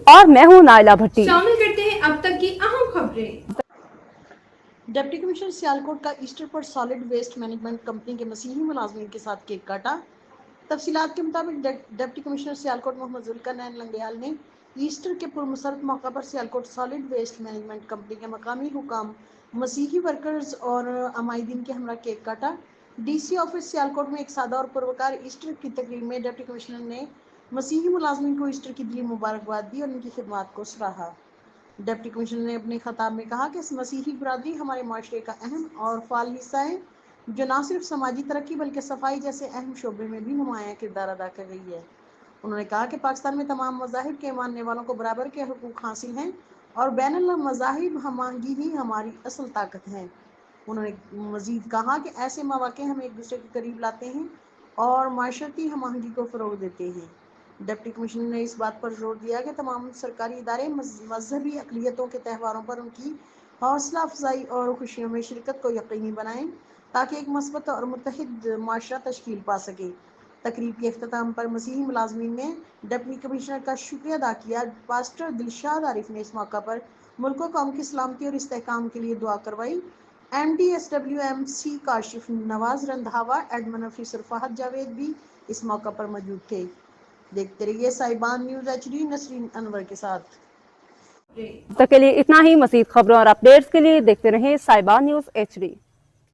اور میں हूँ नाइला भट्टी। शामिल करते हैं अब तक की अहम खबरें। डिप्टी कमिश्नर सियालकोट का ईस्टर पर सॉलिड वेस्ट मैनेजमेंट कंपनी के मसीही मुलाजमीन के साथ केक काटा। तफसीलात के मुताबिक डिप्टी कमिश्नर सियालकोट मोहम्मद जुल्करनैन लंगयाल ने ईस्टर के पुरमसरत मौका पर Sialkot solid waste management company के मकामी हुकाम, मसीही वर्कर्स और अमायदीन के हमरा केक काटा। DC ऑफिस सियालकोट में एक सादा और पुरवकार ईस्टर की तकरीब में डिप्टी कमिश्नर ने मसीही मुलाजमीन को ईस्टर की दिली मुबारकबाद दी और उनकी खिदमत को सराहा। डिप्टी कमिश्नर ने अपने खताब में कहा कि मसीही बरादरी हमारे माशरे का अहम और फाल हिस्सा है, जो न सिर्फ समाजी तरक्की बल्कि सफाई जैसे अहम शोबे में भी नुमाया किरदार अदा कर रही है। उन्होंने कहा कि पाकिस्तान में तमाम मज़ाहिब के मानने वालों को बराबर के हुकूक हासिल हैं और बैनुल मज़ाहिब हमआहंगी ही हमारी असल ताकत है। उन्होंने मजीद कहा कि ऐसे मौक़े हमें एक दूसरे के करीब लाते हैं और माशरती हमआहंगी को फ़रोग़ देते हैं। डिप्टी कमिश्नर ने इस बात पर जोर दिया कि तमाम सरकारी इदारे मजहबी अक़लियतों के त्यौहारों पर उनकी हौसला अफजाई और खुशियों में शिरकत को यकीनी बनाएं ताकि एक मस्बत और मुत्तहिद माशरा तश्कील पा सके। तकरीब के अख्ताम पर मसीही मुलाजमीन ने डिप्टी कमिश्नर का शुक्रिया अदा किया। पास्टर दिलशाद आरिफ ने इस मौका पर मुल्क व कौम की सलामती और इस्तेहकाम के लिए दुआ करवाई। MD/SWMC Kashif Nawaz Randhawa, admin officer Fahad Javed भी इस मौका पर मौजूद थे। देखते रहिए साहिबान न्यूज़ HD नसरीन अनवर के साथ। तक के लिए इतना ही। मज़ीद खबरों और अपडेट्स के लिए देखते रहें साहिबान न्यूज़ HD।